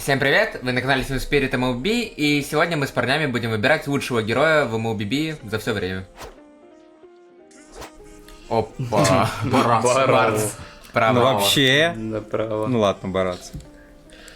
Всем привет, вы на канале Team Spirit MLB, и сегодня мы с парнями будем выбирать лучшего героя в MLBB за все время. Опа. Барац. Право. Ну вообще... Направо. Ну ладно, бороться.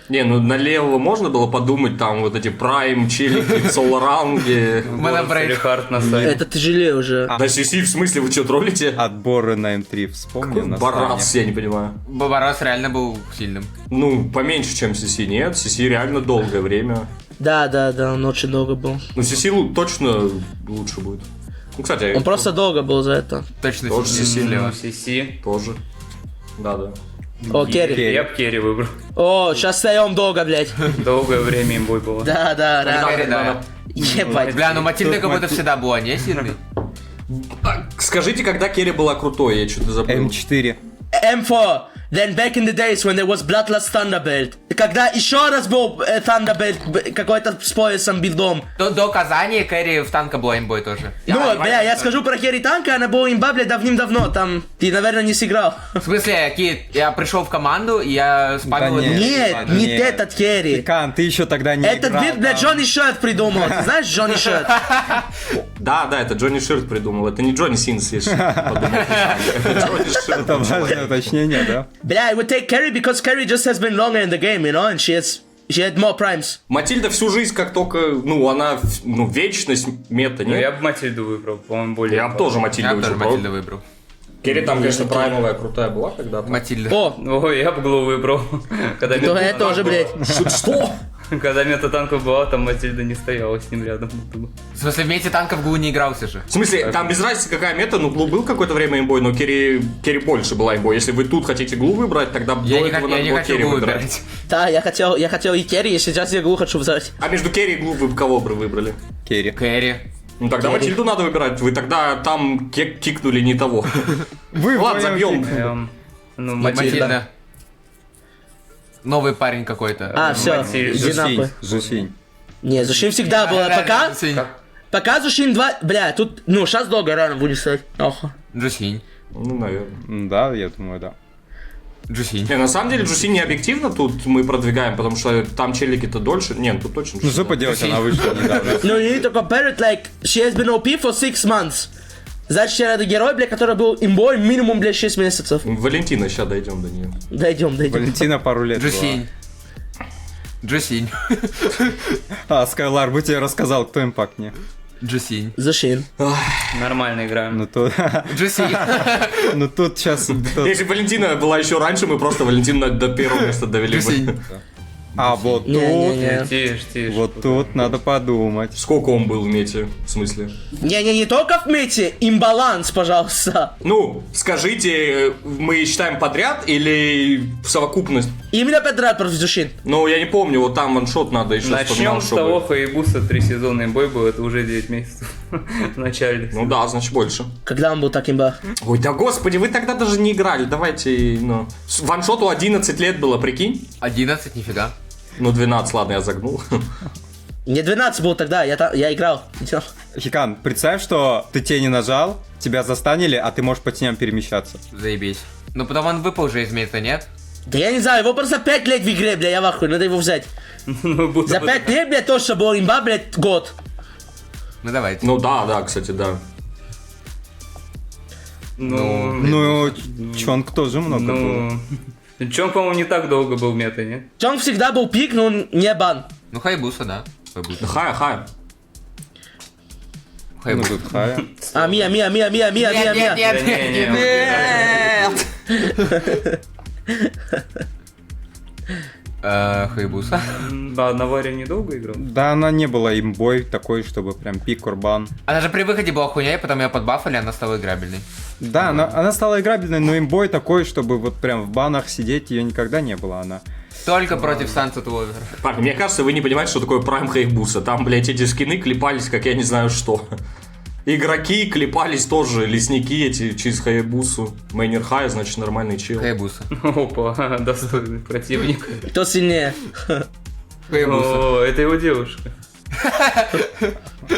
Не, ну на левого можно было подумать, там вот эти прайм, челики в соло-раунде. Монобрейк. на сайте. Это тяжелее уже. Да CC, в смысле, вы что, троллите? Отборы на М3 вспомнил на Барац, стане. я не понимаю. Барос реально был сильным. Ну, поменьше, чем CC, нет? CC реально долгое время. Да, он очень долго был. Ну, CC точно лучше будет. Ну, кстати, Он просто долго был за это. Точно Тоже слева. CC. тоже. Да. О, Керри. Я б Керри выбрал. О, сейчас встаем долго, блядь. Долгое время им бой было. Да, Керри, реально. да. Ебать. Бля, ну Матильда Тут как будто Матильда. всегда была не сильной. Скажите, когда Керри была крутой, я что-то забыл. М4. M4. Then back in the days when there was Bloodlust Thunderbelt. Когда еще раз был Thunderbelt, какой-то с поясом билдом. До Казани Кэрри в танка была имбой тоже. Ну, бля, я скажу про Керри Танка, она была имба, бля, давным-давно. Там ты, наверное, не сыграл. В смысле, Кит, я пришел в команду, и я спамил... Да нет. Нет, не этот Керри. Кан, ты еще тогда не Этот играл, вид, бля, да. Джонни Шерт придумал. Ты знаешь Джонни Шерт? Да, это Джонни Ширт придумал. Это не Джонни Синс, если подумать. Это Джонни Ширт. Это важное уточнение, да? Бля, I would take Kerry because Kerry just has been longer in the game, you know, and she had more primes. Матильда всю жизнь, как только, она, вечность мета, Ну, нет? я бы Матильду выбрал, по-моему, более. Я бы тоже Матильду Я тоже выбрал. Матильда выбрал. Керри там, конечно, праймовая крутая была когда-то. Матильда. О, Ой, я бы Глоу выбрал. Когда то я тоже, блядь. Что? Когда мета-танков была, там Матильда не стояла с ним рядом. В смысле, в мете танков Гу не игрался же. В смысле, там без разницы какая мета, Глу был какое-то время имбой, но Керри больше была имбой. Если вы тут хотите Глу выбрать, тогда Я до не, этого я надо не было хочу Керри Гу выбирать. выбирать. Да, я хотел и Керри, и сейчас я Глу хочу взять. А между Керри и Глу вы кого бы выбрали? Керри. Кэрри. Ну тогда Керри. Матильду надо выбирать, вы тогда там кикнули не того. Вы Ладно, вдвоем забьем. Ну, Матильда. Новый парень какой-то. А, все, Матильда. иди Зусинь. нахуй. Зусинь. Не, Зушин всегда было. Пока Зушин 2, бля, тут, сейчас долго рано будет стоять. Охо. Джусинь. Ну, наверное. Да, я думаю, да. Джусинь. Не, на самом деле Джуси не объективно тут мы продвигаем, потому что там челики-то дольше. Не, тут точно. Ну Джуси, что да. поделать, она вышла недавно. No, you need to compare it like, she has been OP for 6 months. Значит, это герой, бля, который был имбой минимум, бля, 6 месяцев. Валентина, сейчас дойдем до нее. Дойдем. Валентина пару лет была. Джусинь. Джусинь. А, Скайлар, бы тебе рассказал, кто импактнее. Джусинь. Зушин. Нормально играем. Ну тут... Джусинь. Ну тут сейчас... Если бы Валентина была еще раньше, мы просто Валентину до первого места довели бы. Джусинь. А вот тут... Не-не-не. Тише. Вот тут надо подумать. Сколько он был в мете, в смысле? Не только в мете, имбаланс, пожалуйста. Ну, скажите, мы считаем подряд или в совокупность? Именно подряд против Зушин. Ну, я не помню, вот там ваншот надо еще Начнем вспоминал, с того, Хаябуса 3 сезона имбой был, это уже 9 месяцев в начале. Ну да, значит больше. Когда он был так имба? Ой, да господи, вы тогда даже не играли, давайте, ну. Ваншоту 11 лет было, прикинь? 11, нифига. Ну, 12, ладно, я загнул. Мне 12 был тогда, я играл. Хикан, представь, что ты тени нажал, тебя застанили, а ты можешь по теням перемещаться. Заебись. Ну потом он выпал уже из мета, нет? Да я не знаю, его просто 5 лет в игре, бля, я в ахуе, надо его взять. За 5 лет, бля, то, что был имба, блядь, год. Ну давайте. Ну да, кстати, да. Ну, Чонг тоже много было. Ну, Чонг, по-моему, не так долго был в мета, нет? Чонг всегда был пик, но он не бан. Ну Хайбуса, да. Хайбуса. Хая. Ну Хайбуса. тут Хая. А, Мия. Нет, Хайбуса. Да, Навария недолго играл. Да, она не была имбой такой, чтобы прям пик урбан. Она же при выходе была хуйня, и потом ее подбафали, она стала играбельной. Да, она стала играбельной, но имбой такой, чтобы вот прям в банах сидеть, ее никогда не было она. Только против Sunset Lover. Парни, мне кажется, вы не понимаете, что такое прайм Хайбуса. Там, блядь, эти скины клепались, как я не знаю что. Игроки клепались тоже, лесники эти через Хайбусу. Мейнер Хай, значит, нормальный чел. Хайбуса. Опа, достойный противник. Кто сильнее? Хайбуса. О, это его девушка.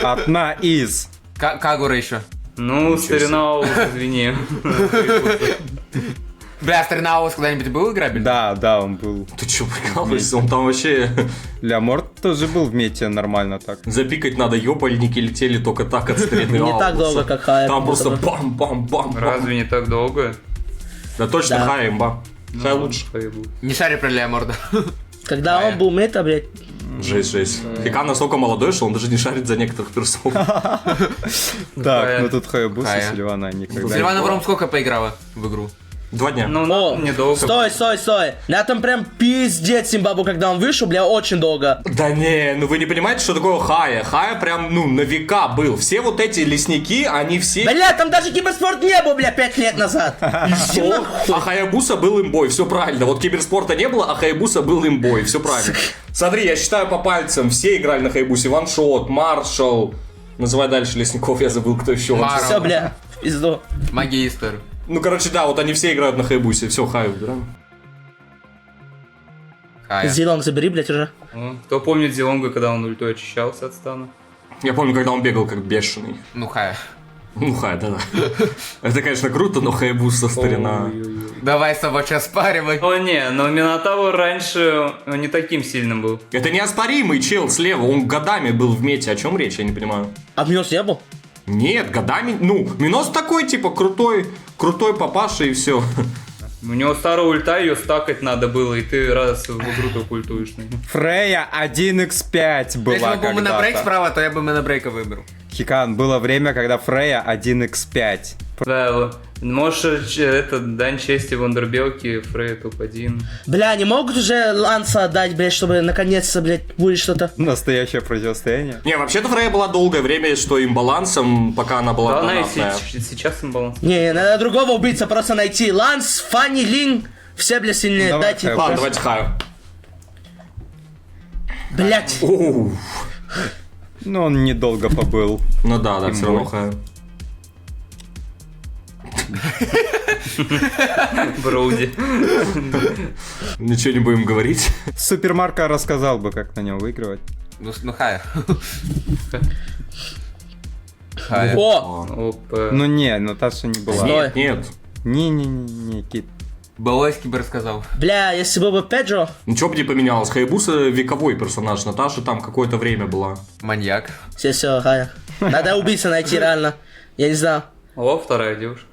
Одна из. Кагура еще. Ну, старина, извини. Бля, старина, у вас когда-нибудь был играбель? Да, он был. Ты чё, прикалываешься? Он там вообще... Леоморт тоже был в мете нормально так. Запикать надо, ёпальники летели только так от стрельны. Не так долго, как Хая. Там просто бам-бам-бам. Разве не так долго? Да точно, Да. Хай имба. Хай лучше. Хай был. Не шари про Леоморда. Когда он был мета, блядь. Жесть. Хикан настолько молодой, что он даже не шарит за некоторых персонов. Так, ну тут Хаябуса, Хая. Сильвана никогда. Сильвана Вром сколько поиграла в игру? 2 дня. Ну, О, недолго. стой. На этом прям пиздец Симбабу, когда он вышел, бля, очень долго. Да не, ну вы не понимаете, что такое Хая. Хая прям, ну, на века был. Все вот эти лесники, они все... Бля, там даже киберспорт не был, бля, 5 лет назад. Что? А Хаябуса был имбой, все правильно. Вот киберспорта не было, а Хаябуса был имбой, все правильно. Смотри, я считаю по пальцам, все играли на Хаябусе. Ваншот, Маршал. Называй дальше лесников, я забыл, кто еще. Марл. Все, бля, в пизду. Магистр. Ну, короче, да, вот они все играют на Хаябусе. Все, Хаю убираем. Хая. Зилонг забери, блядь, уже. Ну, кто помнит Зелонга, когда он ультой очищался от стана? Я помню, когда он бегал как бешеный. Ну, Хая. Ну, Хай, да-да. Это, конечно, круто, но Хаябуса старина. Ой-ой-ой. Давай с тобой сейчас спаривай. О, не, но Минотавр раньше он не таким сильным был. Это неоспоримый чел слева, он годами был в мете. О чем речь, я не понимаю. А Минус не был? Нет, годами, ну, Минос такой, типа, крутой папаша и все. У него старая ульта, ее стакать надо было, и ты раз в игру только ультуешь на нее. Фрея 1x5 была Если бы был когда-то. монобрейк справа, то я бы монобрейка выбрал. Хикан, было время, когда Фрея 1x5. Да, можешь дань чести Вандербелки, Фрей топ-1. Бля, не могут уже Ланса отдать, блядь, чтобы наконец-то, блядь, будет что-то. Настоящее противостояние. Не, вообще-то Фрея была долгое время, что имбалансом, пока она была Да, она и донатная. сейчас имбаланс. Не, надо другого убийца просто найти. Ланс, Фанни, Лин, все, бля, сильнее. Давай, Дайте. Хай. Ладно, давайте Хаю. Блять. Оу. Но он недолго побыл. Ну да, Имбой. все равно Хаю. Броуди. Ничего не будем говорить. Супермарка рассказал бы, как на нем выигрывать. Ну, Хая. Хая. О! Опа. Ну не, Наташа не была. Стой. Нет. Не, Кит. Балойский бы рассказал. Бля, если был бы Педжо, Ничего бы не поменялось. Хаябуса вековой персонаж. Наташа там какое-то время была. Маньяк. все, Хая. Надо убийца найти, реально. Я не знаю. О, вторая девушка.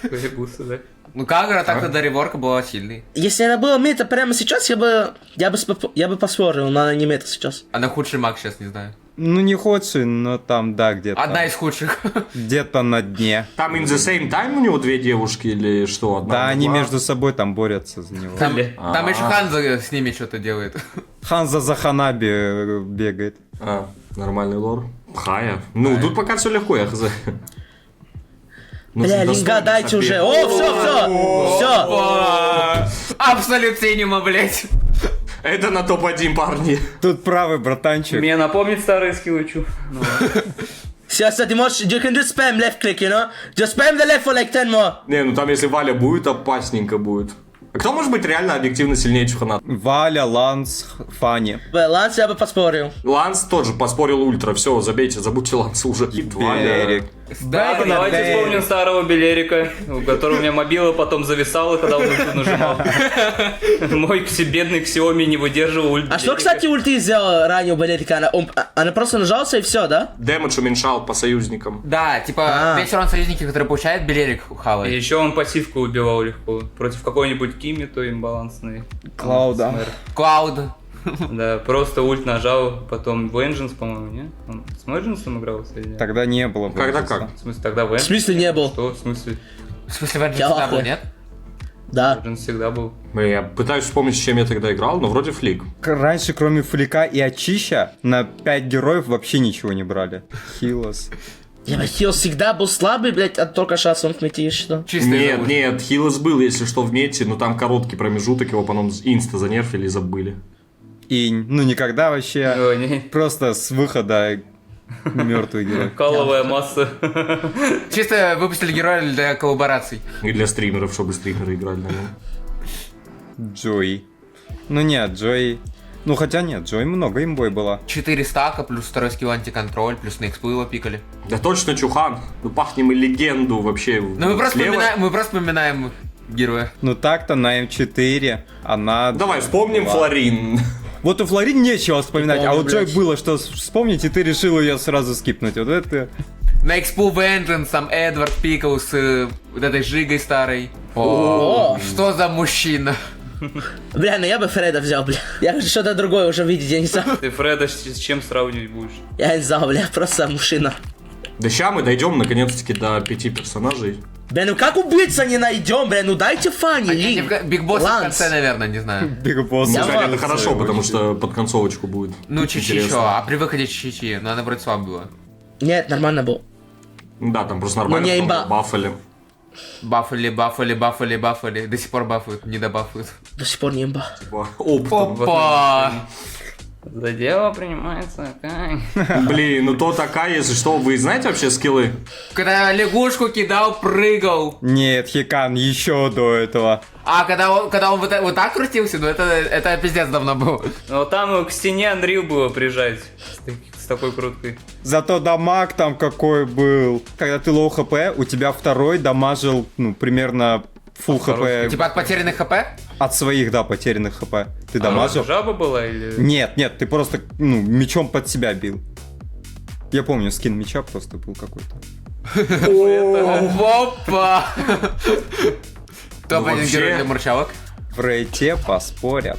Хаябуса, да? Ну, Кагра так-то до реворка была сильной. Если это было мета прямо сейчас, я бы поспорил, но она не мета сейчас. Она худший маг сейчас, не знаю. Ну не худший, но там, да, где-то. Одна из худших. Где-то на дне. Там in the same time у него 2 девушки или что? Одна, Да, они два? между собой там борются за него. Там Бля. еще Ханза с ними что-то делает. Ханза за Ханаби бегает. А, нормальный лор. Хая. Ну, тут пока все легко, я хз. Ну, Бля, достойный линга дайте соперник. уже. О, все. Абсолют Синема, блять. Это на топ-1, парни. Тут правый братанчик. Мне напомнит старые скиллы, чу. Ну, Все, ты можешь, you can just spam left click, you know? Just spam the left for like 10 more. Не, ну там если Валя будет, опасненько будет. А кто может быть реально объективно сильнее Чухана? Валя, Ланс, Фанни. Ланс я бы поспорил. Ланс тоже поспорил ультра. Все, забейте, забудьте Ланса уже. И Белерик. да, давайте вспомним старого Белерика, у которого у меня мобила потом зависала, когда он ульту нажимал. Мой бедный Xiaomi не выдерживал ульт А что, Белерика. кстати, ульты сделала ранее у Балерика? Она просто нажался и все, да? Дэмэдж уменьшал по союзникам. Да, типа, весь урон союзники, который получает, Белерик И хавает. еще он пассивку убивал легко. Против какой-нибудь Кими, то имбалансный. Клауда. Клауд. Да, просто ульт нажал, потом Vengeance, по-моему, не? Он с Vengeance играл или нет? Тогда не было. Когда Vengeance. как? В смысле, тогда В Vengeance? смысле не был? Что? В смысле? В смысле, Vengeance Я всегда был, охуй. нет? Да. Vengeance всегда был. Блин, я пытаюсь вспомнить, с чем я тогда играл, но вроде флик. Раньше, кроме Флика и Ачища, на 5 героев вообще ничего не брали. Хилос. Я бы Хилл всегда был слабый, блядь, от только сейчас он метишь, что? Чистый Нет, зовут. нет, Хилос был, если что, в мете, но там короткий промежуток, его потом инста занерфили и забыли. Инь. Ну никогда вообще. Ой, не. Просто с выхода мертвый герой. Каловая масса. Чисто выпустили героя для коллабораций. И для стримеров, чтобы стримеры играли на нем. Джои. Ну нет, Джои. Ну хотя нет, Джой много имбой было. 4 стака, плюс второй скилл антиконтроль, плюс на экспу его пикали. Да точно Чухан. Ну пахнем и легенду вообще. Ну мы просто слева. вспоминаем героя. Ну так-то на М4 она... Давай вспомним была. Флорин. Вот у Флорин нечего вспоминать, Не а помню, вот Джой блядь. было, что вспомнить, и ты решил ее сразу скипнуть. Вот это... На экспу Vengeance там Эдвард пикал с вот этой жигой старой. О. Что за мужчина? Бля, ну я бы Фреда взял, бля. Я хочу что-то другое уже видеть, я не знаю. Ты Фреда с чем сравнивать будешь? Я не знаю, бля, просто мужчина. Да ща мы дойдем наконец-таки до 5 персонажей. Бля, ну как убийца не найдем, бля, ну дайте Фанни, Лин. Биг Босс в Ланс. конце, наверное, не знаю. Биг Босс. Я Кстати, это ладно, хорошо, потому что под концовочку будет. Ну, Чичи интересно. еще, а при выходе Чичи, но она вроде слабо была. Нет, нормально был. Да, там просто нормально Ну, не потом имба. бафали. Бафали. До сих пор бафают, не добафают. До сих пор не имба. Типа, оптом. Опа! За дело принимается как? Блин, ну то такая, если что, вы знаете вообще скиллы? Когда лягушку кидал, прыгал. Нет, Хикан, еще до этого. А когда он вот так крутился, ну это пиздец давно было. Но там к стене Unreal было прижать с такой круткой. Зато дамаг там какой был. Когда ты лоу хп, у тебя второй дамажил, ну, примерно фул хп. Типа от потерянных хп? От своих, да, потерянных хп. Ты дамажил? Жаба была или... Нет, ты просто, ну, мечом под себя бил. Я помню, скин меча просто был какой-то. Опа! Топ-1 вообще- герой для мурчалок. В рейте поспорят.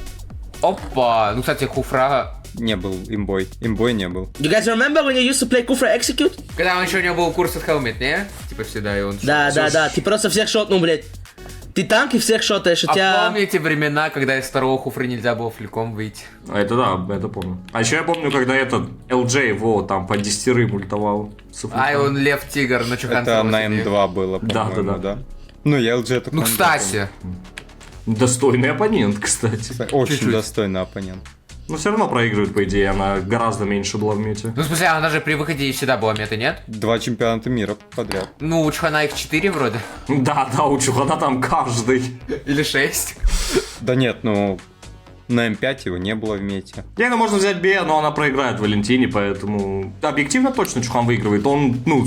Опа! Ну, кстати, Хуфра... Не был имбой. Имбой не был. You guys remember when you used to play Kufra Execute? Когда он еще у него был курс от Helmet, не? Типа всегда, и он... Да, ты просто всех шотнул, блядь. Ты танк и всех шотаешь, у А тебя... помните времена, когда из второго Хуфры нельзя было фликом выйти? А это да, это помню. А еще я помню, когда этот LJ его там по 10 мультовал. А, и он Лев-Тигр на Чухан. Это на М2 было, Да, по-моему, да. Ну, я LG только... Ну, кстати. Достойный оппонент, кстати. Очень Чуть-чуть. достойный оппонент. Но все равно проигрывает, по идее, она гораздо меньше была в мете. Ну, в смысле, она даже при выходе всегда была мета, нет? 2 чемпионата мира подряд. Ну, у Чухана их 4 вроде. Да, у Чухана там каждый. Или 6. Да нет, ну... На М5 его не было в мете. Не, ну можно взять Бея, но она проиграет Валентине, поэтому... Объективно точно Чухан выигрывает. Он, ну,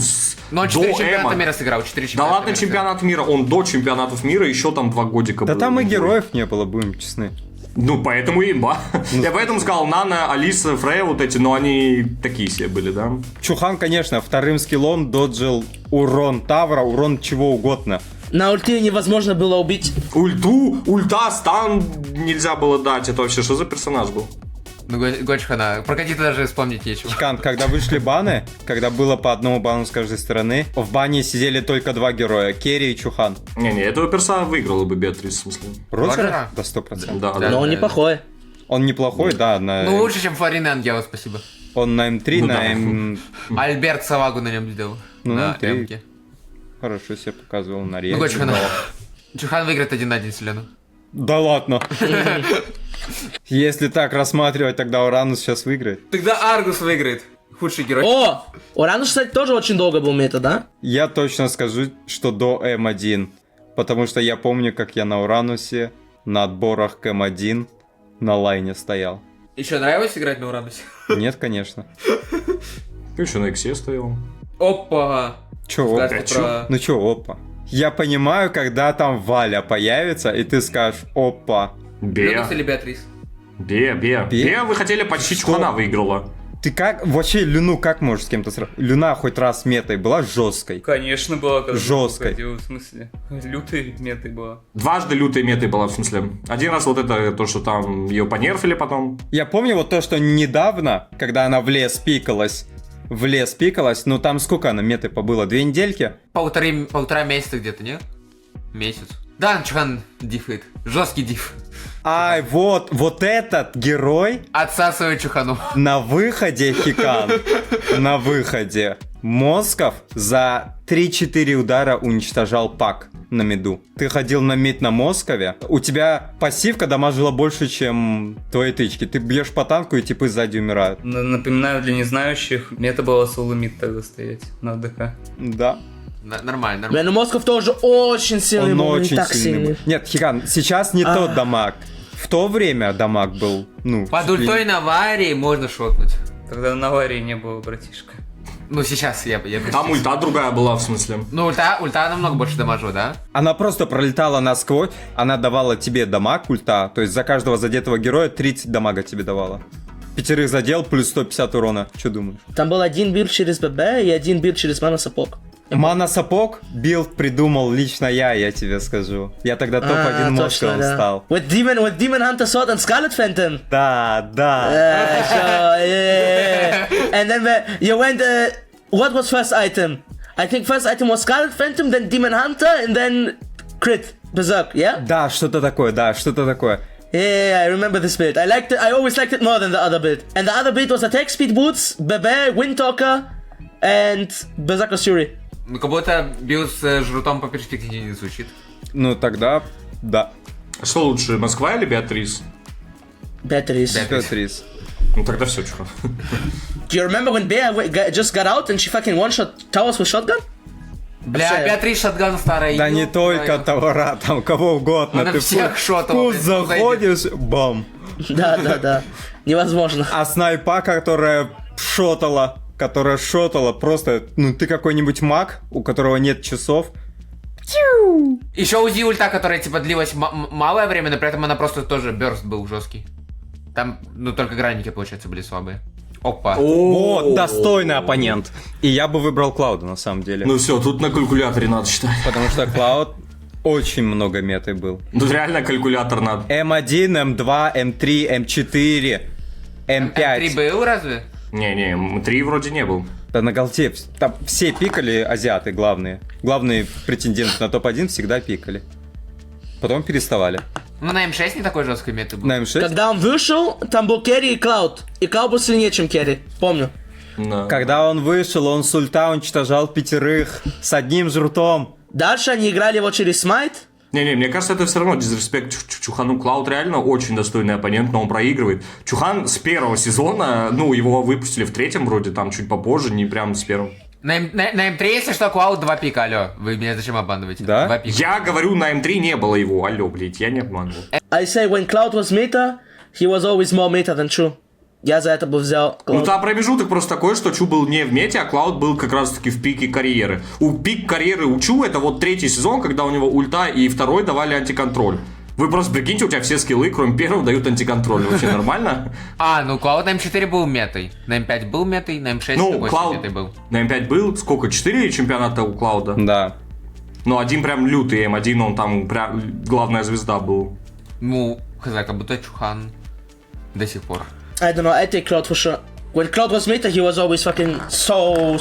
Но он до 4 чемпионата Эма. мира сыграл, 4 Да чемпионата ладно, мира чемпионат мира, он до чемпионатов мира еще там 2 годика Да был. там и героев не было, будем честны. Ну, поэтому имба. Я поэтому сказал, Нана, Алиса, Фрея вот эти, но они такие себе были, да? Чухан, конечно, вторым скиллом доджил урон Тавра, урон чего угодно. На ульте невозможно было убить. Ульта, стан нельзя было дать. Это вообще что за персонаж был? Ну, Гочхана, про Кадита даже вспомнить нечего. Хикан, когда вышли баны, когда было по одному бану с каждой стороны, в бане сидели только 2 героя, Керри и Чухан. Не, этого перса выиграла бы Беатрис, в смысле. Роджера? Роджера? Да, 100%. Да, Да. да. Но он неплохой. Он неплохой, да, Ну, лучше, чем Флорин и Ангела, спасибо. он на М3, Ну на да. М... Альберт Савагу на нем сделал. Ну, на на М3. Эмке. Хорошо себя показывал на Ну, реке. Гочхана. Чухан выиграет 1-1 с Лену. Да ладно. Если так рассматривать, тогда Уранус сейчас выиграет. Тогда Аргус выиграет. Худший герой. О! Уранус, кстати, тоже очень долго был мета, да? Я точно скажу, что до М1. Потому что я помню, как я на Уранусе на отборах к М1 на лайне стоял. Еще нравилось играть на Уранусе? Нет, конечно. Ты еще на Иксе стоял. Опа! Чё, опа? Скажешь про- Ну чё, опа? Я понимаю, когда там Валя появится, и ты скажешь, опа. Беа. Ленус или Беатрис? Беа. Беа, вы хотели почти Что? Чухана выиграла. Ты как, вообще Люну как можешь с кем-то сравнить? Люна хоть раз метой была жесткой. Конечно, была, когда Жёсткой. выходила, в смысле. Лютой метой была. Дважды лютой метой была, в смысле. Один раз вот это, то, что там ее понерфили потом. Я помню вот то, что недавно, когда она в лес пикалась, ну там сколько она меты побыла? 2 недельки? Полтора месяца где-то, не? Месяц. Да, Чухан дифает. Жесткий диф. Ай, вот этот герой Отсасывает Чухану. на выходе, Хикан, на выходе Москов за 3-4 удара уничтожал пак на миду. Ты ходил на мид на Москове, у тебя пассивка дамажила больше, чем твои тычки. Ты бьешь по танку, и типы сзади умирают. Напоминаю для незнающих, мета была соло мид тогда стоять на ДК. Да. Нормально. Бля, ну Москов тоже очень сильный Он был, не очень так сильный был. сильный. Нет, Хикан, сейчас не тот дамаг. в то время дамаг был, ну... Под ультой на аварии можно шотнуть. Тогда на аварии не было, братишка. Ну, сейчас я Там ульта другая была, в смысле. Ну, ульта намного больше дамажу, да? Она просто пролетала насквозь, она давала тебе дамаг, ульта, то есть за каждого задетого героя 30 дамага тебе давала. 5 задел, плюс 150 урона. Что думаешь? Там был один билд через ББ и один билд через Мана Сапог. Мана Сапог билд придумал лично я тебе скажу. Я тогда топ-1 Москвом стал. With Demon Hunter Sword and Scarlet Phantom. Да. Yeah. And then you went. What was first item? I think first item was Scarlet Phantom, then Demon Hunter, and then Crit Berserk. Yeah. Да, что-то такое. Yeah, I remember this build. I always liked it more than the other build. And the other build was attack speed boots, Bebe, Windtalker, and Berserker's Fury. Ну, как будто билд с жрутом по перспективе не звучит. Ну, тогда, да. Что лучше, Москва или Беатрис? Batteries. Беатрис. Ну тогда все, чувак. Do you remember when Bea just got out and she fucking one-shot towers with shotgun? Бля, Вообще. Беатрис шотган старая. Да не только товара, там кого угодно. Она Ты всех шотала, вкус блин, заходишь, бам. Да. Невозможно. А снайпа, которая шотала, просто, ну ты какой-нибудь маг, у которого нет часов. Еще УЗИ ульта, которая типа длилась малое время, но при этом она просто тоже бёрст был жесткий. Там, ну, только гранники, получается, были слабые. Опа. Вот, достойный оппонент. И я бы выбрал Клауда, на самом деле. Ну все, тут на калькуляторе надо считать. Потому что Клауд очень много метой был. Тут реально калькулятор надо. М1, М2, М3, М4, М3 М5. был разве? Не, 3 вроде не был. Да на голте там все пикали азиаты главные. Главные претенденты на топ-1 всегда пикали. Потом переставали. Ну, на М6 не такой жесткой меты был. На М6, Когда он вышел, там был Керри и Клауд. И Клауд был сильнее, чем Керри. Помню. Да. когда он вышел, он с ульта уничтожал 5 с одним жрутом. Дальше они играли его через смайт. Не, мне кажется, это все равно дизреспект Чухану. Клауд реально очень достойный оппонент, но он проигрывает. Чухан с первого сезона, ну, его выпустили в третьем вроде, там чуть попозже, не прям с первым. На М3, если что, Клауд 2 пика, алло. Вы меня зачем обманываете? Да? 2 пика. Я говорю, на М3 не было его, алло, блядь, я не обманывал. I say, when Cloud was meta, he was always more meta than True. Я за это бы взял Ну, Cloud. там промежуток просто такой, что Чу был не в мете, а Клауд был как раз-таки в пике карьеры. Пик карьеры у Чу это вот третий сезон, когда у него ульта и второй давали антиконтроль. Вы просто прикиньте, у тебя все скиллы, кроме первого, дают антиконтроль. Вообще нормально? А, ну Клауд на М4 был метой. На М5 был метой, на М6 Ну, такой Клауд метой был. на М5 был, сколько, 4 чемпионата у Клауда? Да. Ну, один прям лютый М1, он там прям главная звезда был. Ну, хз, как будто Чухан до сих пор. I don't know, I take Cloud for sure. When Cloud was meta, he was always fucking so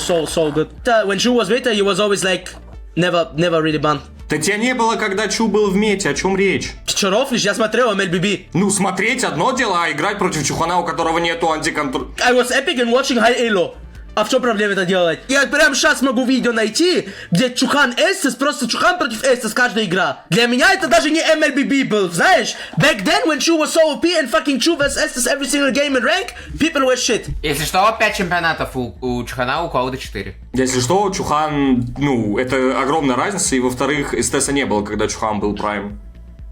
good. When True was meta, he was always like, never really banned. Да тебя не было, когда Чу был в мете, о чем речь? Ты чё, рофлишь? Я смотрел MLBB. Ну, смотреть одно дело, а играть против Чухана, у которого нету антиконтроля. I was epic and watching High Elo. А в чем проблема это делать? Я прям сейчас могу видео найти, где Чухан Эстес, просто Чухан против Эстес каждая игра. Для меня это даже не MLBB был, знаешь? Back then, when Chu was so OP and fucking Chu vs Estes every single game in rank, people were shit. Если что, 5 чемпионатов у Чухана, у Клауда 4. Если что, Чухан, ну, это огромная разница, и во-вторых, Эстеса не было, когда Чухан был прайм.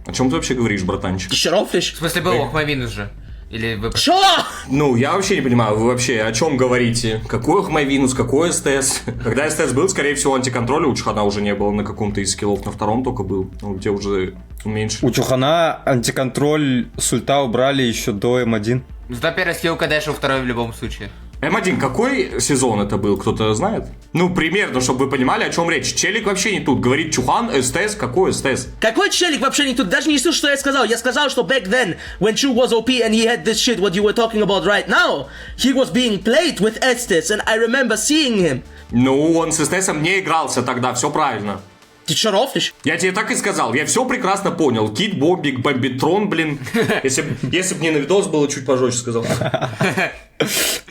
О чем ты вообще говоришь, братанчик? Ты чё, рофлишь? В смысле, был Охмавинус же. Или вы... Чё? Ну, я вообще не понимаю, вы вообще о чем говорите? Какой Хмайвинус, какой СТС? Когда СТС был, скорее всего, антиконтроля у Чухана уже не было на каком-то из скиллов, на втором только был, ну, где уже меньше. У Чухана антиконтроль с ульта убрали еще до М1. Зато первый скилл Кадеша, второй в любом случае. М1, какой сезон это был, кто-то знает? Ну, примерно, чтобы вы понимали, о чем речь. Челик вообще не тут. Говорит Чухан, СТС, какой СТС? Какой челик вообще не тут? Даже не слышал, что я сказал. Я сказал, что back then, when Chu was OP and he had this shit, what you were talking about right now, he was being played with Estes, and I remember seeing him. Ну, он с СТСом не игрался тогда, все правильно. Ты чё, рофлишь? Я тебе так и сказал, я все прекрасно понял. Кит, Бобик, Бомбитрон, блин. Если бы не на видос было, чуть пожестче сказал.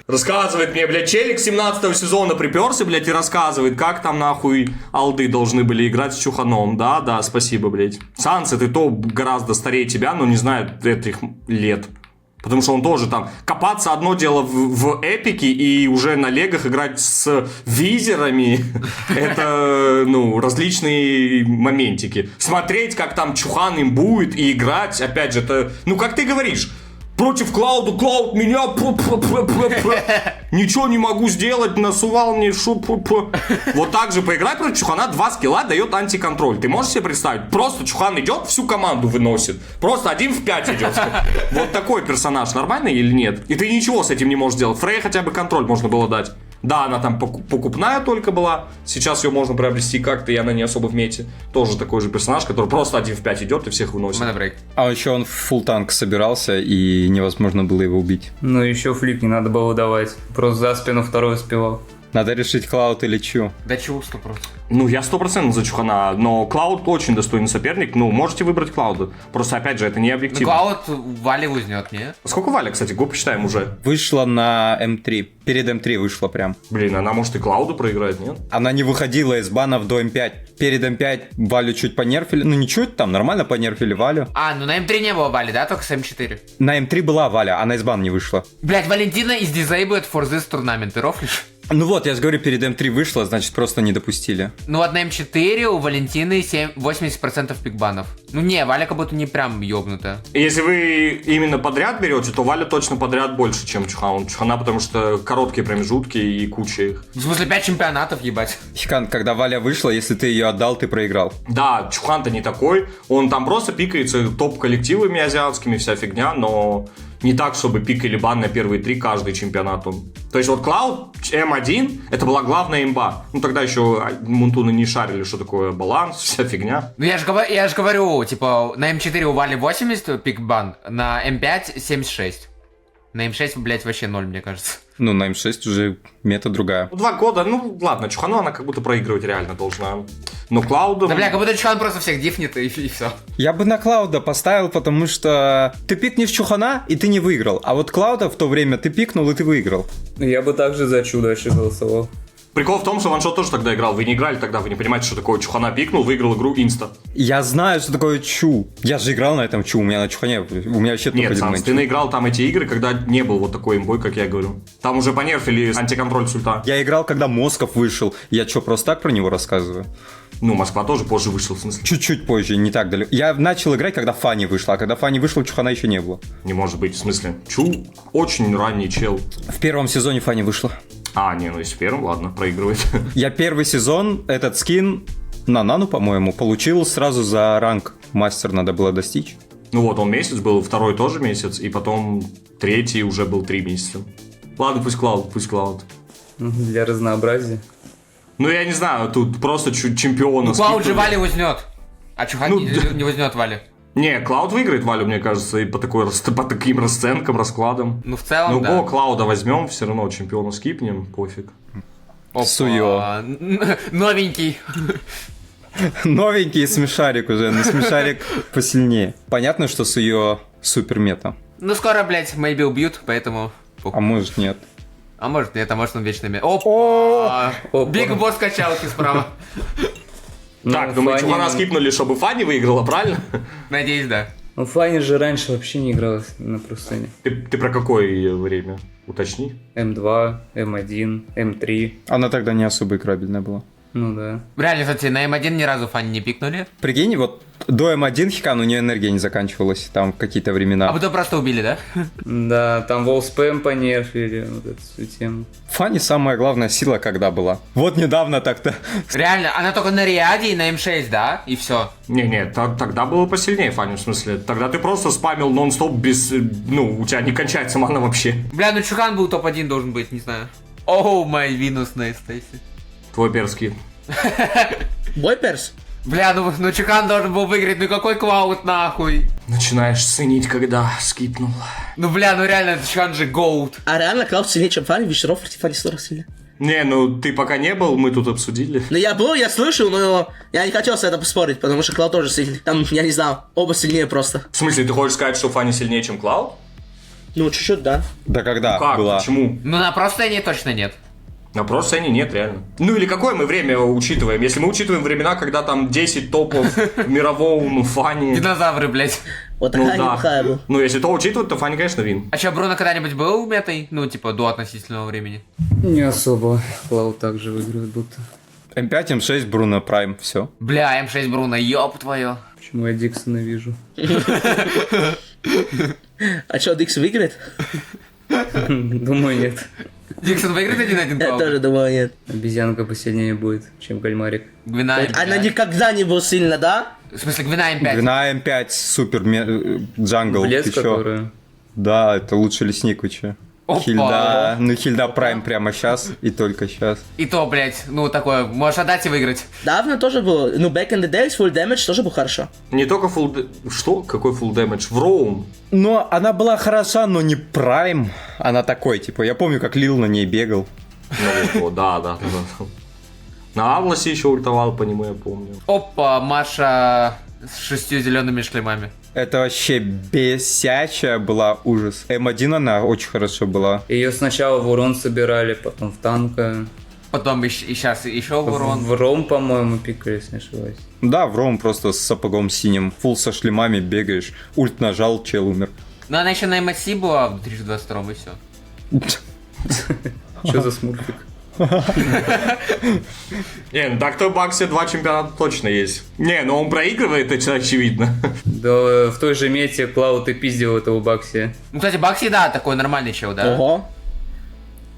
Рассказывает мне, блядь, челик 17-го сезона приперся, блядь, и рассказывает, как там нахуй алды должны были играть с Чуханом. Да, спасибо, блядь. Санс, ты то гораздо старее тебя, но не знаю этих лет. Потому что он тоже там... Копаться одно дело в эпике и уже на легах играть с визерами. Это, ну, различные моментики. Смотреть, как там Чухан им будет и играть, опять же, это... Ну, как ты говоришь... Против Клауда, Клауд меня ничего не могу сделать, насувал мне Вот так же поиграй против Чухана, 2 скилла дает антиконтроль. Ты можешь себе представить? Просто Чухан идет, всю команду выносит. Просто 1 в 5 идет. Вот такой персонаж нормальный или нет? И ты ничего с этим не можешь сделать. Фрей хотя бы контроль можно было дать. Да, она там покупная только была. Сейчас ее можно приобрести как-то, и она не особо в мете. Тоже такой же персонаж, который просто 1 в 5 идет и всех выносит. А еще он в фулл танк собирался, и невозможно было его убить. Ну, еще флип не надо было давать. Просто за спину второй успевал. Надо решить, Клауд или Чу. Да Чу 100%. Ну, я 100% за Чухана, но Клауд очень достойный соперник. Ну, можете выбрать Клауда. Просто, опять же, это не Ну, объективно. Клауд Вали узнет, не? Сколько Валя, кстати, го посчитаем уже? Вышла на М3. Перед М3 вышла прям. Блин, она может и Клауду проиграть, нет? Она не выходила из банов до М5. Перед М5 Валю чуть понерфили. Ну, не чуть, там нормально понерфили Валю. А, ну на М3 не было Вали, да? Только с М4. На М3 была Валя, она из бана не вышла. Блять, Валентина из Disabled for this tournament, ты рофлишь? Ну вот, я же говорю, перед М3 вышла, значит, просто не допустили. Ну вот на М4 у Валентины 80% пикбанов. Ну не, Валя как будто не прям ёбнутая. Если вы именно подряд берете, то Валя точно подряд больше, чем Чухан. Чухана, потому что короткие промежутки и куча их. В смысле 5 чемпионатов, ебать. Хикан, когда Валя вышла, если ты ее отдал, ты проиграл. Да, Чухан-то не такой. Он там просто пикается топ-коллективами азиатскими, вся фигня, но не так, чтобы пикали бан на первые 3 каждый чемпионат. То есть вот Клауд М1 это была главная имба. Ну тогда еще Мунтуны не шарили, что такое баланс, вся фигня. Ну я же говорю, типа, на М4 у Вали 80 пикбан, на М5 76. На М6, блять, вообще 0, мне кажется. Ну, на М6 уже мета другая. 2 года, ну ладно, Чухану она как будто проигрывать реально должна. Но Клауду... Да бля, как будто Чухан просто всех дифнет и все. Я бы на Клауда поставил, потому что ты пикнешь Чухана, и ты не выиграл. А вот Клауда в то время ты пикнул, и ты выиграл. Я бы также за Чу дальше голосовал. Прикол в том, что Ваншот тоже тогда играл. Вы не играли тогда, вы не понимаете, что такое. Чухана пикнул, выиграл игру инста. Я знаю, что такое Чу. Я же играл на этом Чу, у меня на Чухане, у меня вообще Нет, топ-1 Санс, матч. ты наиграл там эти игры, когда не был вот такой имбой, как я говорю. Там уже понерфили антиконтроль с ульта. Я играл, когда Москов вышел. Я что, просто так про него рассказываю? Ну, Москва тоже позже вышел, в смысле. Чуть-чуть позже, не так далеко. Я начал играть, когда Фанни вышла, а когда Фанни вышла, Чухана еще не было. Не может быть, в смысле. Чу очень ранний чел. В первом сезоне Фанни вышла. А, не, ну если в первом, ладно, проигрывает. Я первый сезон, этот скин на Нану, по-моему, получил сразу за ранг. Мастер надо было достичь. Ну вот, он месяц был, второй тоже месяц, и потом третий уже был 3 месяца. Ладно, пусть Клауд. Для разнообразия. Ну, я не знаю, тут просто чемпиона. Ну Клауд же скипнули. Вали узнет. А Чухан Ну, не узнет Вали. Не, Клауд выиграет Валю, мне кажется, и по таким расценкам, раскладам. Ну в целом, Ну, да. Клауда возьмем, все равно чемпиона скипнем, пофиг. Опа. Суё. Новенький. Новенький смешарик уже, но смешарик посильнее. Понятно, что с ее супер мета. Ну скоро, блять, maybe убьют, поэтому... А может нет. А может нет, а может он вечно... Опа! Опа. Биг босс качалки справа. Так, ну мы Фанни- Чухана скипнули, чтобы Фанни выиграла, правильно? Надеюсь, да. Ну, Фанни же раньше вообще не игралась на пустыне. Ты про какое время? Уточни. М2, М1, М3. Она тогда не особо играбельная была. Ну да. Реально, кстати, на М1 ни разу Фанни не пикнули. Прикинь, вот до М1 Хикан у нее энергия не заканчивалась, там в какие-то времена. А потом просто убили, да? Да, там Wall Spam понерфили, вот эту всю тему. Фанни самая главная сила когда была. Вот недавно так-то. Реально, она только на Риаде и на М6, да? И все. Не, тогда было посильнее Фанни, в смысле. Тогда ты просто спамил нон-стоп без... Ну, у тебя не кончается мана вообще. Бля, ну Чухан был топ-1 должен быть, не знаю. Оу, май Винус на Стейси. Твой перский. Бой перс? Бля, ну Чухан должен был выиграть, ну какой Клауд нахуй? Начинаешь ценить, когда скипнул. Ну бля, ну реально, Чухан же гоут. А реально Клауд сильнее, чем Фанни? Вещеров против Фанни 40 сильнее. Не, ну ты пока не был, мы тут обсудили. Ну я был, я слышал, но я не хотел с этим поспорить, потому что Клауд тоже сильный. Там, я не знаю, оба сильнее просто. В смысле, ты хочешь сказать, что Фанни сильнее, чем Клауд? Ну, чуть-чуть, да. Да когда Как? была? Почему? Ну на просто точно нет. На про-сцене нет, реально. Ну или какое мы время учитываем? Если мы учитываем времена, когда там 10 топов в мировом Фанни. Динозавры, блять. Вот Ну такая да. неплохая была. Ну, если то учитывать, то Фанни, конечно, вин. А что, Бруно когда-нибудь был метой? Ну, типа, до относительного времени? Не особо. Клауд также выигрывает будто. М5, М6, Бруно Прайм, все. Бля, М6 Бруно, ёб твою. Почему я Диксона вижу? А что, Дикс выиграет? Думаю, нет. Диксон выиграет 1-1 Я Клауд? тоже думаю, нет. Обезьянка посильнее будет, чем кальмарик. Гвина Она М5. никогда не была сильно, да? В смысле, Гвина М5? Гвина М5, супер джангл. Блеск, ты чё? которую... Да, это лучший лесник вообще. Опа. Хильда, ну Хильда Прайм прямо сейчас и только сейчас. И то, блядь, ну, такое, можешь отдать и выиграть. Давно тоже было. Ну, back in the days, full damage тоже был хорошо. Не только full... Что? Какой full damage? В роум. Но она была хороша, но не Прайм. Она такой, типа, я помню, как Лил на ней бегал. Ну, вот, да. На Авласе еще ультовал по нему, я помню. Опа, Маша с 6 зелеными шлемами. Это вообще бесячая была, ужас. М1 она очень хорошо была. Ее сначала в урон собирали, потом в танка. Потом и сейчас еще в урон. В ром, по-моему, пикали, если не ошибаюсь. Да, в Ром просто с сапогом синим. Фул со шлемами бегаешь. Ульт нажал, чел умер. Но она еще на MSC была в 2022 и все. Что за смурфик? Не, ну так-то в Баксе 2 чемпионата точно есть. Не, ну он проигрывает, это очевидно. Да в той же мете Клауд и пиздил этого Бакси. Ну, кстати, Бакси, да, такой нормальный чел, да? Ого.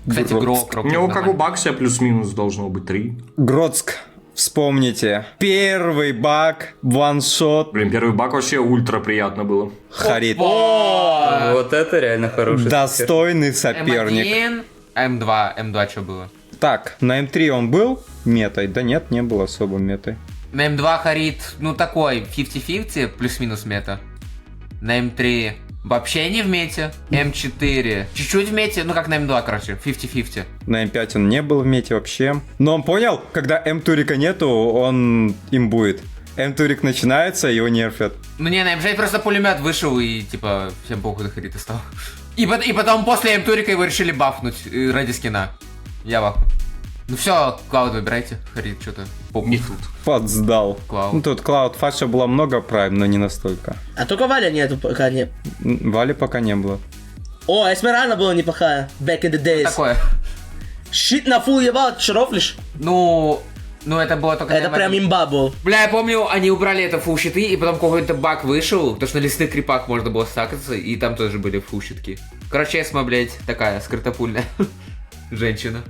Кстати, Грок. У него как у Бакса плюс-минус должно быть 3. Гродск. Вспомните. Первый баг, ваншот, Блин, первый бак вообще ультра приятно было. Харит. Вот это реально хороший спикер. Достойный соперник. М1, М2 что было? Так, на М3 он был метой? Да нет, не был особо метой. На М2 Харит, ну такой, 50-50, плюс-минус мета. На М3 вообще не в мете. М4 чуть-чуть в мете, ну как на М2, короче, 50-50. На М5 он не был в мете вообще. Но он понял, когда М-турика нету, он имбует. М-турик начинается, его нерфят. Ну не, на М6 просто пулемет вышел и типа всем похуй до Харита стал. И потом после М-турика его решили бафнуть ради скина. Я бафну. Ну все, Клауд выбирайте. Харит что-то Не тут. Подсдал. Клауд. Ну тут Клауд Фаша было много прайм, но не настолько. А только Валя нету пока нет. Вали пока не было. О, Эсмеральда была неплохая. Back in the days. Такое. Щит на фул ебал, ты шарофлишь? Ну это было только... Это на прям этом- имба был. Бля, я помню, они убрали это фул щиты, и потом какой-то баг вышел, потому что на лесных крипах можно было стакаться, и там тоже были фул щитки. Короче, Эсма, блядь, такая скрытопульная женщина.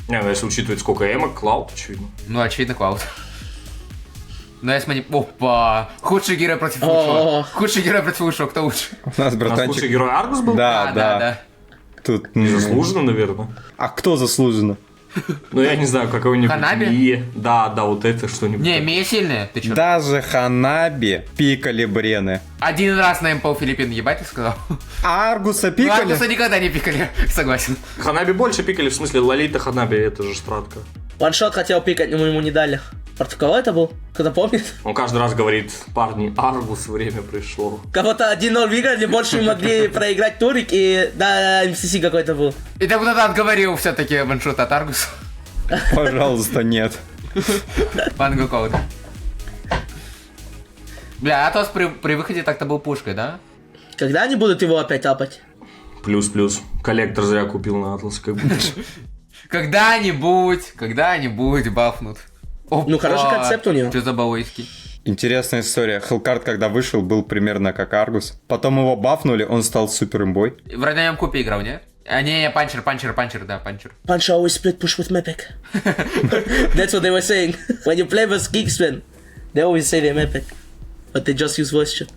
Не, ну если учитывать сколько эмок, Клауд, очевидно. Ну, очевидно, Клауд. Но Эсма не... Опа! Худший герой против О. лучшего. Худший герой против лучшего, кто лучше? У нас У нас братанчик. лучший герой Аргус был? Да. Тут... Заслуженно, наверное. А кто заслуженно? Ну, я не знаю, какой-нибудь Ханаби? Мия. Да, вот это что-нибудь. Не, Мия сильная, ты чё? Даже Ханаби пикали Брены. Один раз на МПО Филиппин ебать, ты сказал? А Аргуса Ну, пикали? Аргуса никогда не пикали, согласен. Ханаби больше пикали, в смысле, Лолита Ханаби, это же стратка. Ваншот хотел пикать, но ему не дали. Против кого это был? Кто-то помнит? Он каждый раз говорит: парни, Аргус, время пришло. Кого-то 1-0 выиграли, больше могли проиграть Турик и... Да, МСС какой-то был. И ты кто-то отговорил все-таки ваншот от Аргуса. Пожалуйста, нет. Пангу Коуд. Бля, Атос при выходе так-то был пушкой, да? Когда они будут его опять апать? Плюс-плюс. Коллектор зря купил на Атлас, как бы. Когда-нибудь бафнут. Опа. Ну, хороший концепт у него. Что за бауэйский? Интересная история. Хелкард, когда вышел, был примерно как Аргус. Потом его бафнули, он стал супер имбой. Вроде на нем купе играл, не? А не, панчер, да, панчер. Punch always split push with Mepic. That's what they were saying. When you play with Geeksman, they always say they're Mepic. But they just use voice chat.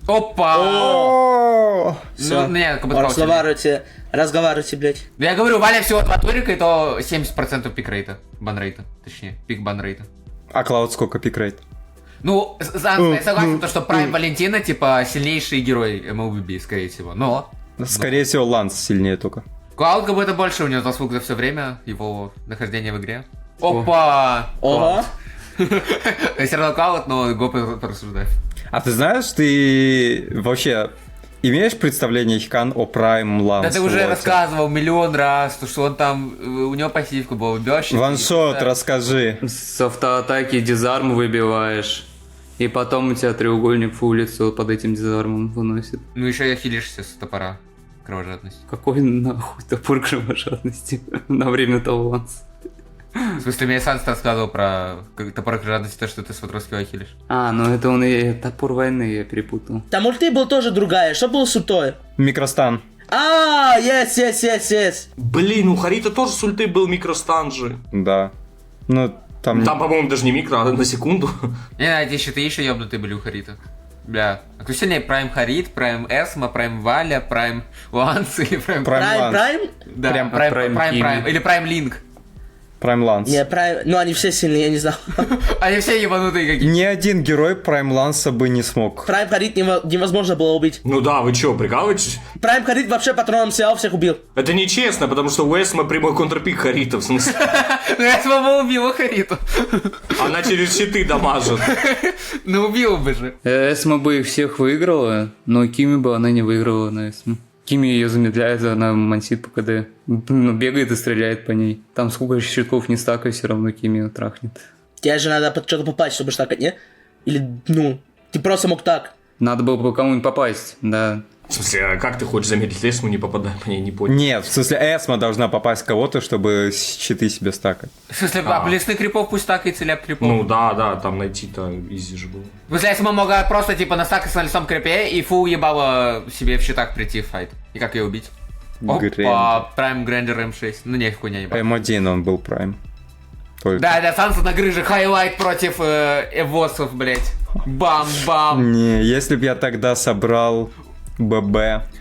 Опа! О, Ну, не, как бы сказал. Разговаривайте, блядь. Ну, я говорю, Валя всего 2 турика, и то 70% пикрейта. Банрейта, точнее, пик банрейта. А Клауд сколько пикрейт? Ну, я согласен, то, что Прайм Валентина, типа, сильнейший герой MLBB, скорее всего. Но Скорее всего, Ланс сильнее только. Клауд как будто больше у него заслуг за все время его нахождения в игре. Опа! Ого. Все равно Клауд, но го порассуждать. А ты знаешь, ты вообще имеешь представление, Хикан, о Прайм Ланс? Да ты уже рассказывал миллион раз, то, что он там, у него пассивка была, убёшь. Ваншот, расскажи. С автоатаки дизарм выбиваешь. И потом у тебя треугольник в улицу под этим дизармом выносит. Ну еще и хилишься с топора. Кровожадность. Какой нахуй топор кровожадности на время таланса? В смысле, мне Санс рассказывал про топор кровожадности, то, что ты с Ватровского хилишь. А, ну это он и топор войны, я перепутал. Там ульты был тоже другая. Что было с ультой? Микростан. А, yes. Блин, у Харита тоже с ульты был микростан же. Да. Ну, там... Там, по-моему, даже не микро, а на секунду. Не, эти щиты еще ебнутые были у Харита. Бля. А кто сильнее? Прайм Харит, Прайм Эсма, Прайм Валя, Прайм Ланс или Прайм... Прайм Прайм? Да, Прям Прайм. Или Прайм Линк. Прайм Ланс. Не, Прайм... Ну, они все сильные, я не знал. Они все ебанутые какие-то. Ни один герой Прайм Ланса бы не смог. Прайм Харит невозможно было убить. Ну да, вы чё, прикалываетесь? Прайм Харит вообще патроном сел, всех убил. Это нечестно, потому что у Эсма прямой контрпик Харита, в смысле. Ну я бы убил Хариту. Она через щиты дамажит. Ну убил бы же. Эсма бы их всех выиграла, но Кими бы она не выиграла на Эсму. Кими ее замедляет, она мансит по КД. Ну, бегает и стреляет по ней. Там сколько щитков не стакай, все равно Кими ее трахнет. Тебе же надо под что-то попасть, чтобы штакать, не? Или, ну, ты просто мог так. Надо было по кому-нибудь попасть, да. В смысле, а как ты хочешь замедлить Эсму, не попадая по ней, не понял. Нет, в смысле, Эсма должна попасть в кого-то, чтобы щиты себе стакать. В смысле, блесны крипов пусть стакается ляп крипов. Ну да, там найти-то изи же было. В смысле, если мы могла просто типа настакаться на лесном крипе и фул ебало себе в щитах прийти в файт. И как ее убить? Грэнджер. Опа, Прайм Грэнджер М6. Ну не, хуйня ебать. М1 он был Прайм. Только. Да, Санса на грыже, хайлайт против эвосов, блять. Бам-бам. Не, если бы я тогда собрал ББ,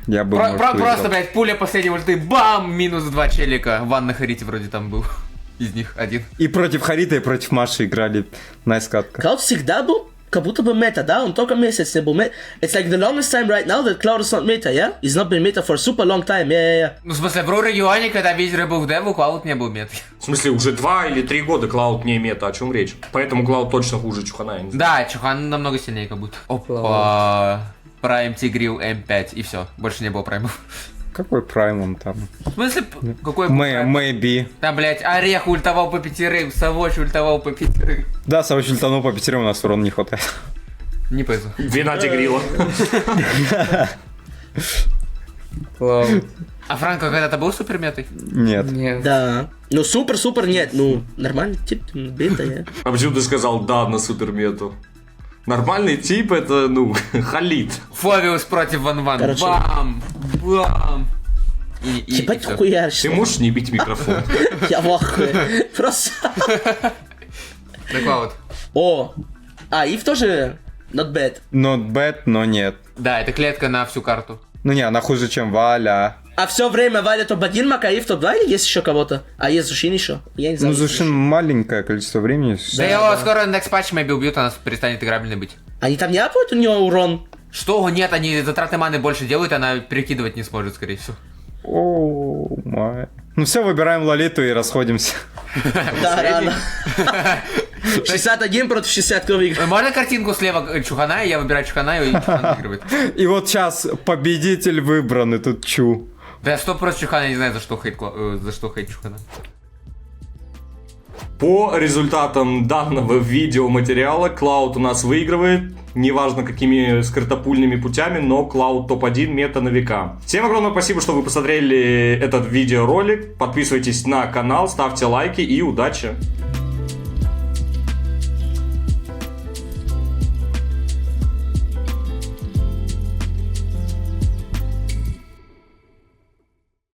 я бы, может, выиграл. Просто, блять, пуля последней ульты, бам, минус 2 челика. Ван на Харите вроде там был. Из них один. И против Харита, и против Маши играли. Найс катка. Cloud всегда был как будто бы мета, да? Он только месяц не был мета. It's like the longest time right now that Cloud is not meta, yeah? He's not been meta for a super long time, yeah. Ну, в смысле, в регионе, когда Визер был в деву, Клауд не был метой. В смысле, уже 2 или 3 года Клауд не мета, о чем речь? Поэтому Клауд точно хуже Чухана, я не знаю. Да, Чухан намного сильнее как будто. Опа. Прайм Тигрил М5, и все. Больше не было праймов. Какой Прайм он там? В смысле, какой был прайм? Maybe. Там, блядь, Орех ультовал по 5, Савоч ультовал по 5. Да, Савоч ультанул по 5, у нас урона не хватает. Не повезло. Вина Тигрила. Клауд. А Франко когда-то был суперметой? Нет. Нет. Да. Ну, супер нет. Ну, нормальный тип, бета, я. А почему ты сказал да на супермету? Нормальный тип это, ну, Халид. Флавиус против Ван-Ван. Короче. Бам! Бам! И Ебать, всё. хуяришь. Ты можешь не бить микрофон? Я в ахуе. Просто... Да, Клауд. О. А, Ив тоже not bad. Not bad, но нет. Да, это клетка на всю карту. Ну не, она хуже, чем Валя. А все время Валя топ-1, Мак, а Ив топ-2 или есть еще кого-то? А есть Зушин еще? Я не Ну, знаю. Зушин маленькое количество времени. Да, его скоро next patch maybe убьют, она перестанет играбельной быть. Они там не апают у него урон? Что? Нет, они затраты маны больше делают, она перекидывать не сможет, скорее всего. Оу, май. Ну все, выбираем Лолиту и расходимся. Да, рано. 61 против 60, кто выиграет? Можно картинку слева Чухана, я выбираю Чухана, и Чухан выигрывает. И вот сейчас победитель выбран, и тут Чу. Да, 100 против Чухана, я не знаю, за что хейт Чухана. По результатам данного видеоматериала Клауд у нас выигрывает. Неважно какими скрытопульными путями, но Клауд топ-1 мета на века. Всем огромное спасибо, что вы посмотрели этот видеоролик. Подписывайтесь на канал, ставьте лайки и удачи!